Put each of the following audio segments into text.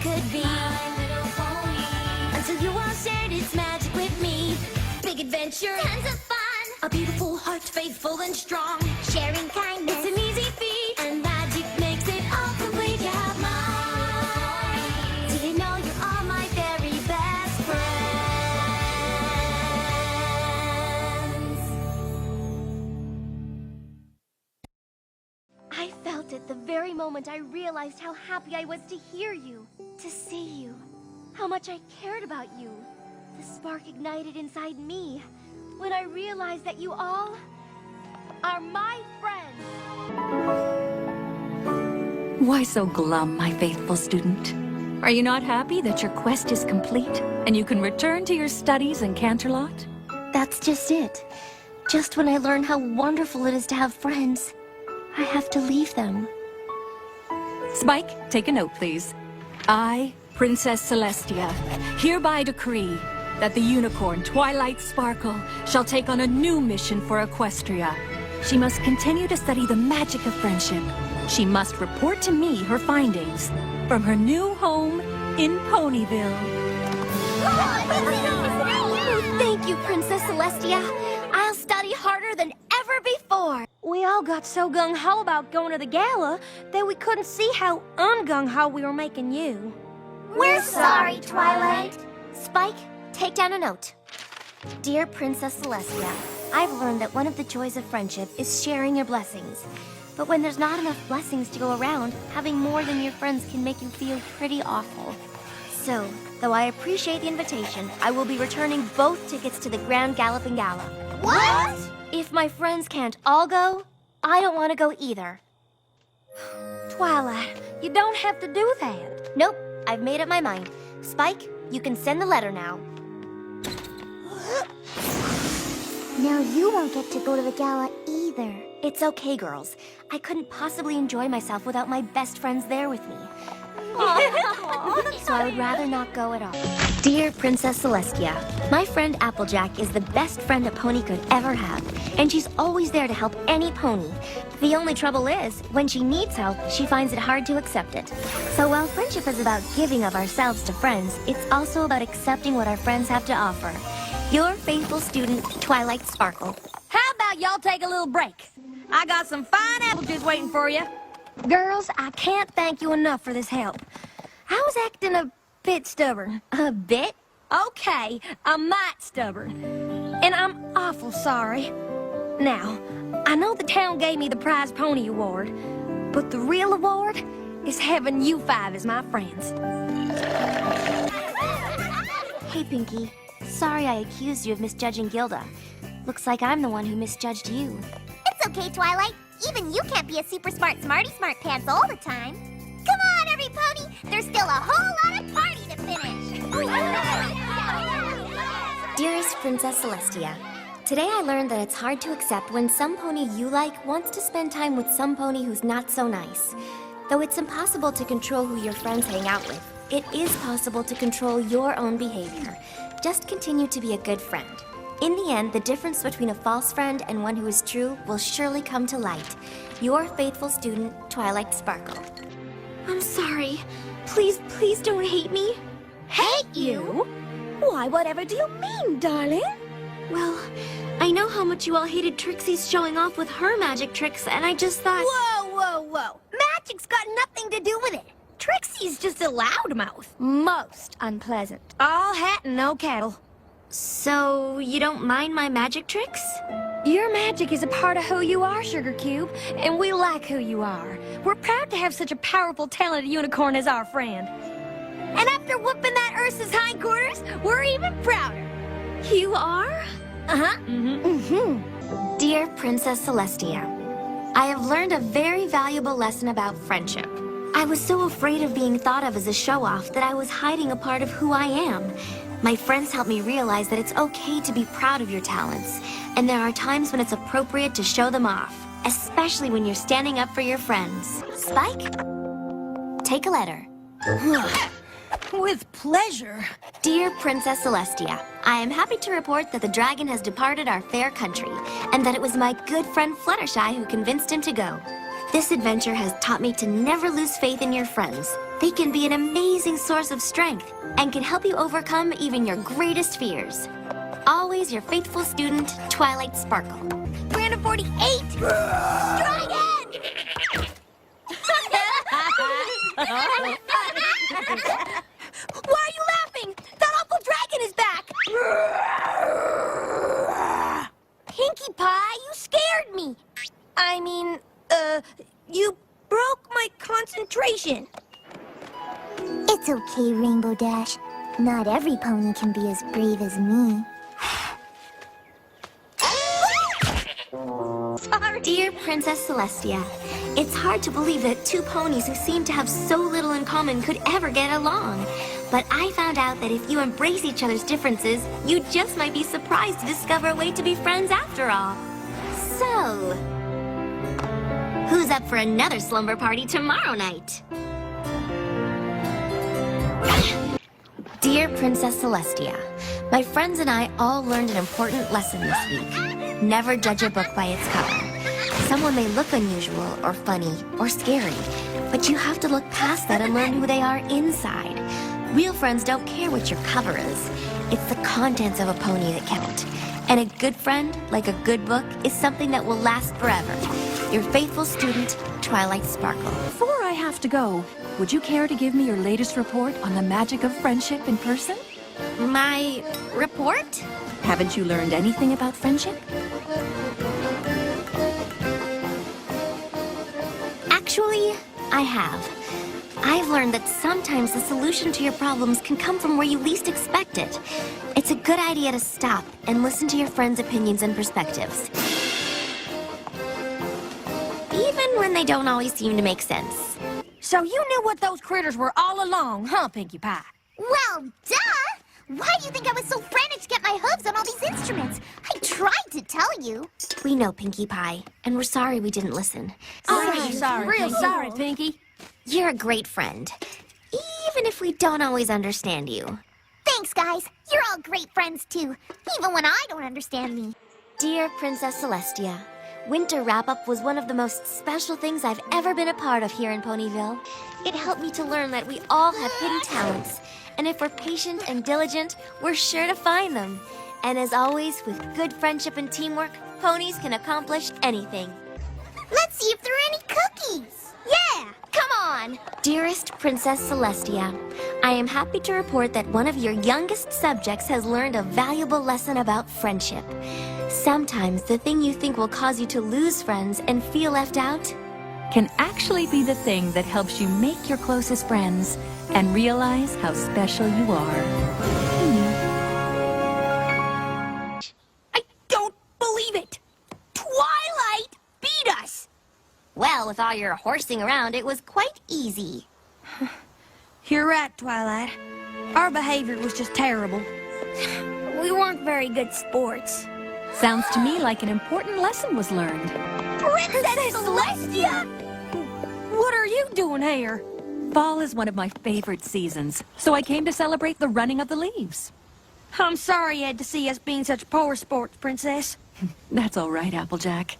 could be. My little pony. Until you all shared its magic with me. Big adventure, tons of fun. A beautiful heart, faithful and strong. Sharing kindness, it's an easy feat. And magic makes it all complete. You have mine. Do you know you're all my very best friends? I felt it the very moment I realized how happy I was to hear you, to see you, how much I cared about you. The spark ignited inside me when I realized that you all are my friends. Why so glum, my faithful student? Are you not happy that your quest is complete and you can return to your studies in Canterlot? That's just it. Just when I learn how wonderful it is to have friends, I have to leave them. Spike, take a note, please. I, Princess Celestia, hereby decree that the unicorn Twilight Sparkle shall take on a new mission for Equestria. She must continue to study the magic of friendship. She must report to me her findings from her new home in Ponyville. Oh, thank you, Princess Celestia. I'll study harder than ever before. We all got so gung-ho about going to the gala that we couldn't see how un-gung-ho we were making you. We're sorry, Twilight. Spike, take down a note. Dear Princess Celestia, I've learned that one of the joys of friendship is sharing your blessings. But when there's not enough blessings to go around, having more than your friends can make you feel pretty awful. So, though I appreciate the invitation, I will be returning both tickets to the Grand Galloping Gala. What? If my friends can't all go, I don't want to go either. Twilight, you don't have to do that. Nope, I've made up my mind. Spike, you can send the letter now. Now you won't get to go to the gala either. It's okay, girls. I couldn't possibly enjoy myself without my best friends there with me. So I would rather not go at all. Dear Princess Celestia, my friend Applejack is the best friend a pony could ever have, and she's always there to help any pony. The only trouble is, when she needs help, she finds it hard to accept it. So while friendship is about giving of ourselves to friends, it's also about accepting what our friends have to offer. Your faithful student, Twilight Sparkle. How about y'all take a little break? I got some fine apple juice waiting for you. Girls, I can't thank you enough for this help. I was acting a bit stubborn. A bit? Okay, I'm might stubborn. And I'm awful sorry. Now, I know the town gave me the prize pony award, but the real award is having you five as my friends. Hey, Pinkie. Sorry I accused you of misjudging Gilda. Looks like I'm the one who misjudged you. It's okay, Twilight. Even you can't be a super smart smarty smart pants all the time. Come on, every pony. There's still a whole lot of party to finish. Dearest Princess Celestia, today I learned that it's hard to accept when some pony you like wants to spend time with some pony who's not so nice. Though it's impossible to control who your friends hang out with, it is possible to control your own behavior. Just continue to be a good friend. In the end, the difference between a false friend and one who is true will surely come to light. Your faithful student, Twilight Sparkle. I'm sorry. Please don't hate me. Hate you? Why, whatever do you mean, darling? Well, I know how much you all hated Trixie's showing off with her magic tricks, and I just thought... Whoa. Magic's got nothing to do with it. Trixie's just a loudmouth. Most unpleasant. All hat and no cattle. So, you don't mind my magic tricks? Your magic is a part of who you are, Sugar Cube, and we like who you are. We're proud to have such a powerful, talented unicorn as our friend. And after whooping that Ursa's hindquarters, we're even prouder. You are? Uh-huh. Dear Princess Celestia, I have learned a very valuable lesson about friendship. I was so afraid of being thought of as a show-off that I was hiding a part of who I am. My friends helped me realize that it's okay to be proud of your talents, and there are times when it's appropriate to show them off, especially when you're standing up for your friends. Spike, take a letter. With pleasure. Dear Princess Celestia, I am happy to report that the dragon has departed our fair country, and that it was my good friend Fluttershy who convinced him to go. This adventure has taught me to never lose faith in your friends. They can be an amazing source of strength and can help you overcome even your greatest fears. Always your faithful student, Twilight Sparkle. Random 48! Dragon! Why are you laughing? That awful dragon is back! Pinkie Pie, you scared me. I mean, you broke my concentration. It's okay, Rainbow Dash. Not every pony can be as brave as me. Sorry. Dear Princess Celestia, it's hard to believe that two ponies who seem to have so little in common could ever get along. But I found out that if you embrace each other's differences, you just might be surprised to discover a way to be friends after all. So, who's up for another slumber party tomorrow night? Dear Princess Celestia, my friends and I all learned an important lesson this week. Never judge a book by its cover. Someone may look unusual or funny or scary, but you have to look past that and learn who they are inside. Real friends don't care what your cover is. It's the contents of a pony that count. And a good friend, like a good book, is something that will last forever. Your faithful student, Twilight Sparkle. Before I have to go, would you care to give me your latest report on the magic of friendship in person? My report? Haven't you learned anything about friendship? Actually, I have. I've learned that sometimes the solution to your problems can come from where you least expect it. It's a good idea to stop and listen to your friends' opinions and perspectives. Even when they don't always seem to make sense. So you knew what those critters were all along, huh, Pinkie Pie? Well, duh! Why do you think I was so frantic to get my hooves on all these instruments? I tried to tell you. We know, Pinkie Pie, and we're sorry we didn't listen. Real sorry, Pinkie. You're a great friend, even if we don't always understand you. Thanks, guys. You're all great friends, too, even when I don't understand me. Dear Princess Celestia, Winter Wrap-Up was one of the most special things I've ever been a part of here in Ponyville. It helped me to learn that we all have hidden talents, and if we're patient and diligent, we're sure to find them. And as always, with good friendship and teamwork, ponies can accomplish anything. Let's see if there are any cookies. Yeah, come on! Dearest Princess Celestia, I am happy to report that one of your youngest subjects has learned a valuable lesson about friendship. Sometimes the thing you think will cause you to lose friends and feel left out Can actually be the thing that helps you make your closest friends and realize how special you are. I don't believe it! Twilight beat us! Well, with all your horsing around, it was quite easy. You're right, Twilight. Our behavior was just terrible. We weren't very good sports. Sounds to me like an important lesson was learned. Princess Celestia! What are you doing here? Fall is one of my favorite seasons, so I came to celebrate the running of the leaves. I'm sorry you had to see us being such poor sports, Princess. That's all right, Applejack.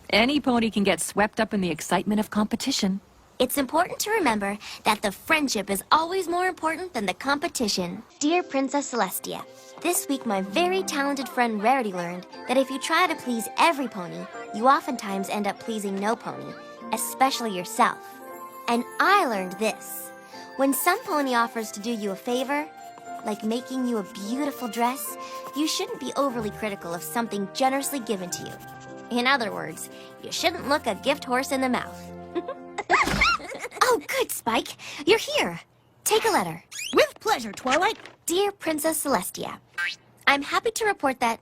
Any pony can get swept up in the excitement of competition. It's important to remember that the friendship is always more important than the competition. Dear Princess Celestia, this week my very talented friend Rarity learned that if you try to please every pony, you oftentimes end up pleasing no pony, especially yourself. And I learned this. When some pony offers to do you a favor, like making you a beautiful dress, you shouldn't be overly critical of something generously given to you. In other words, you shouldn't look a gift horse in the mouth. Oh, good, Spike. You're here. Take a letter. With pleasure, Twilight. Dear Princess Celestia, I'm happy to report that...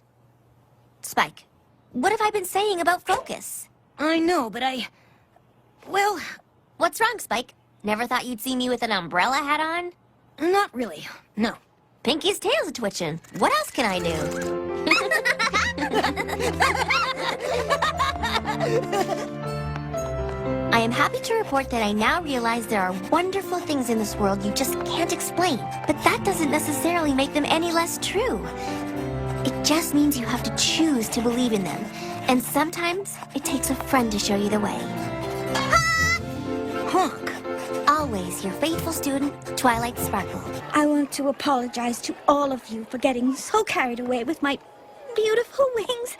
Spike, what have I been saying about focus? I know, but well, What's wrong, Spike? Never thought you'd see me with an umbrella hat on? not really. No. Pinkie's tail's twitching. What else can I do? I am happy to report that I now realize there are wonderful things in this world you just can't explain. But that doesn't necessarily make them any less true. It just means you have to choose to believe in them. And sometimes it takes a friend to show you the way. Honk. Always your faithful student, Twilight Sparkle. I want to apologize to all of you for getting so carried away with my beautiful wings.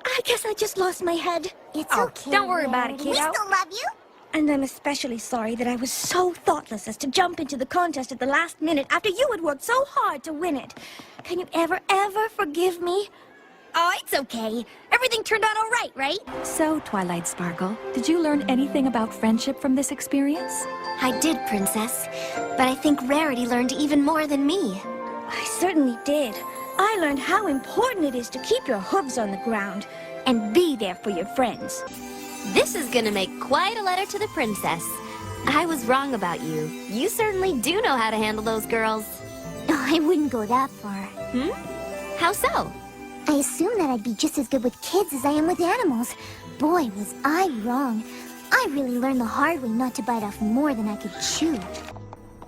I guess I just lost my head. It's okay. Don't worry about it, We kiddo. still love you. And I'm especially sorry that I was so thoughtless as to jump into the contest at the last minute after you had worked so hard to win it. Can you ever forgive me? Oh, it's okay. Everything turned out all right? So, Twilight Sparkle, did you learn anything about friendship from this experience? I did, Princess. But I think Rarity learned even more than me. I certainly did. I learned how important it is to keep your hooves on the ground and be there for your friends. This is gonna make quite a letter to the princess. I was wrong about you. You certainly do know how to handle those girls. Oh, I wouldn't go that far. How so? I assumed that I'd be just as good with kids as I am with animals. Boy, was I wrong. I really learned the hard way not to bite off more than I could chew.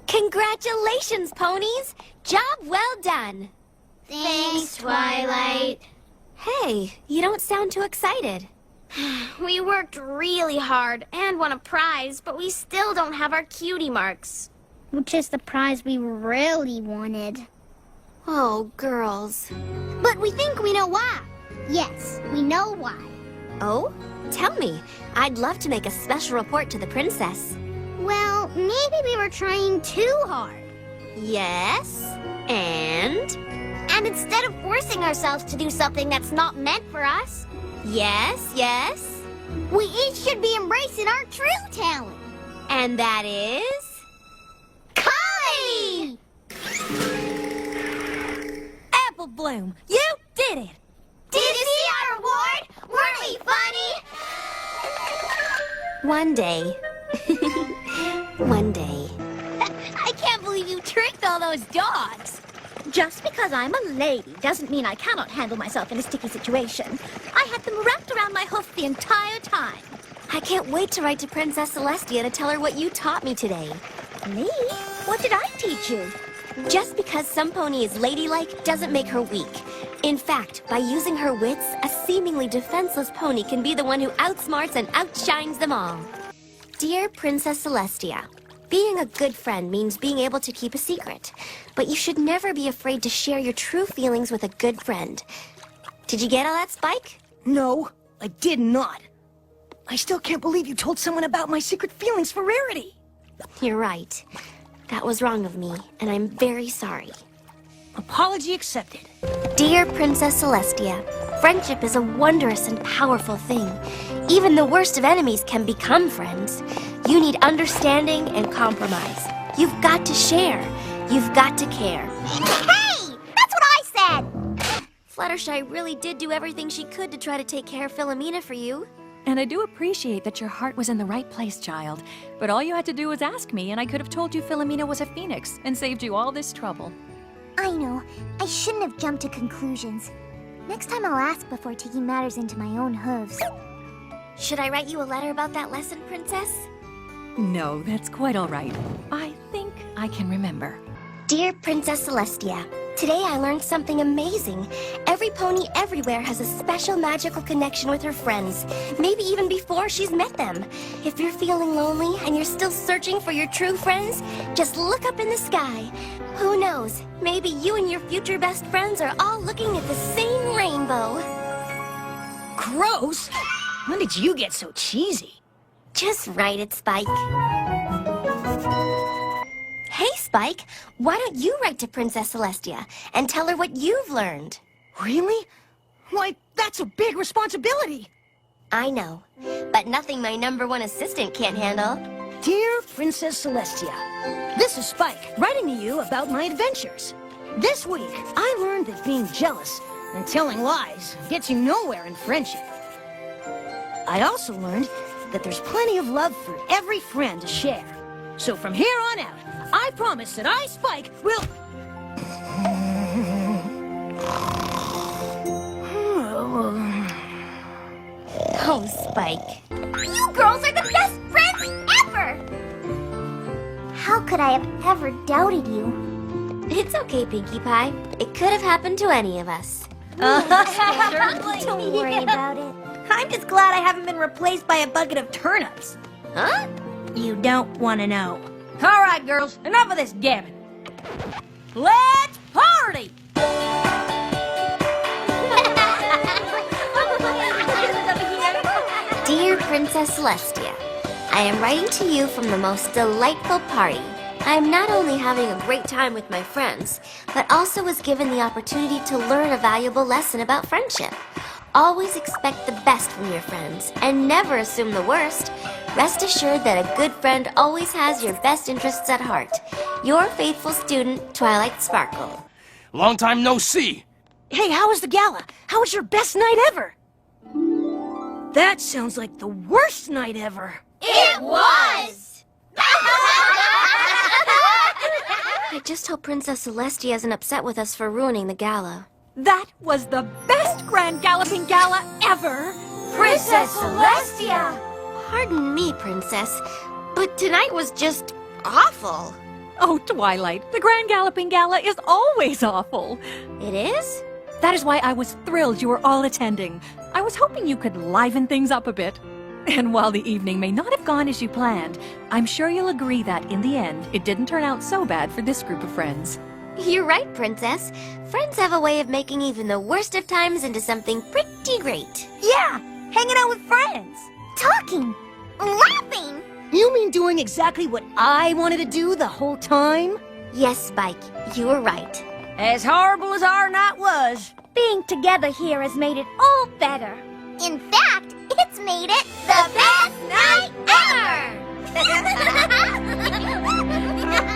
Congratulations, ponies! Job well done. Thanks, Twilight. Hey, you don't sound too excited. We worked really hard and won a prize, but we still don't have our cutie marks. Which is the prize we really wanted. Oh, girls. But we think we know why. Yes, we know why. Oh? Tell me. I'd love to make a special report to the princess. Well, maybe we were trying too hard. Yes? And? And instead of forcing ourselves to do something that's not meant for us, Yes? We each should be embracing our true talent. And that is? Kai! Apple Bloom, you did it! Did you see our reward? Weren't we funny? One day. One day. I can't believe you tricked all those dogs. Just because I'm a lady doesn't mean I cannot handle myself in a sticky situation. I had them wrapped around my hoof the entire time. I can't wait to write to Princess Celestia to tell her what you taught me today. Me? What did I teach you? Just because some pony is ladylike doesn't make her weak. In fact, by using her wits, a seemingly defenseless pony can be the one who outsmarts and outshines them all. Dear Princess Celestia, being a good friend means being able to keep a secret, but you should never be afraid to share your true feelings with a good friend. Did you get all that, Spike? No, I did not. I still can't believe you told someone about my secret feelings for Rarity. You're right. That was wrong of me, and I'm very sorry. Apology accepted. Dear Princess Celestia, friendship is a wondrous and powerful thing. Even the worst of enemies can become friends. You need understanding and compromise. You've got to share. You've got to care. Hey! That's what I said! Fluttershy really did do everything she could to try to take care of Philomena for you. And I do appreciate that your heart was in the right place, child. But all you had to do was ask me, and I could have told you Philomena was a phoenix and saved you all this trouble. I know. I shouldn't have jumped to conclusions. Next time I'll ask before taking matters into my own hooves. Should I write you a letter about that lesson, Princess? No, that's quite all right. I think I can remember. Dear Princess Celestia, today I learned something amazing. Every pony everywhere has a special magical connection with her friends, maybe even before she's met them. If you're feeling lonely and you're still searching for your true friends, just look up in the sky. Who knows, maybe you and your future best friends are all looking at the same rainbow. Gross! When did you get so cheesy? Just write it, Spike. Hey, Spike, why don't you write to Princess Celestia and tell her what you've learned? Really? Why, that's a big responsibility. I know, but nothing my #1 assistant can't handle. Dear Princess Celestia, this is Spike, writing to you about my adventures. This week, I learned that being jealous and telling lies gets you nowhere in friendship. I also learned that there's plenty of love for every friend to share. So from here on out, I promise that I, Spike, will... Oh, Spike. You girls are the best friends ever! How could I have ever doubted you? It's okay, Pinkie Pie. It could have happened to any of us. Don't worry about it. I'm just glad I haven't been replaced by a bucket of turnips. Huh? You don't want to know. All right, girls, enough of this gammon. Let's party! Dear Princess Celestia, I am writing to you from the most delightful party. I am not only having a great time with my friends, but also was given the opportunity to learn a valuable lesson about friendship. Always expect the best from your friends, and never assume the worst. Rest assured that a good friend always has your best interests at heart. Your faithful student, Twilight Sparkle. Long time no see. Hey, how was the gala? How was your best night ever? That sounds like the worst night ever. It was! I just hope Princess Celestia isn't upset with us for ruining the gala. That was the best Grand Galloping Gala ever! Princess Celestia! Pardon me, Princess, but tonight was just awful. Oh, Twilight, the Grand Galloping Gala is always awful. It is? That is why I was thrilled you were all attending. I was hoping you could liven things up a bit. And while the evening may not have gone as you planned, I'm sure you'll agree that, in the end, it didn't turn out so bad for this group of friends. You're right, Princess. Friends have a way of making even the worst of times into something pretty great. Yeah, hanging out with friends. Talking. Laughing. You mean doing exactly what I wanted to do the whole time? Yes, Spike, you were right. As horrible as our night was, Being together here has made it all better. In fact, it's made it the best night ever!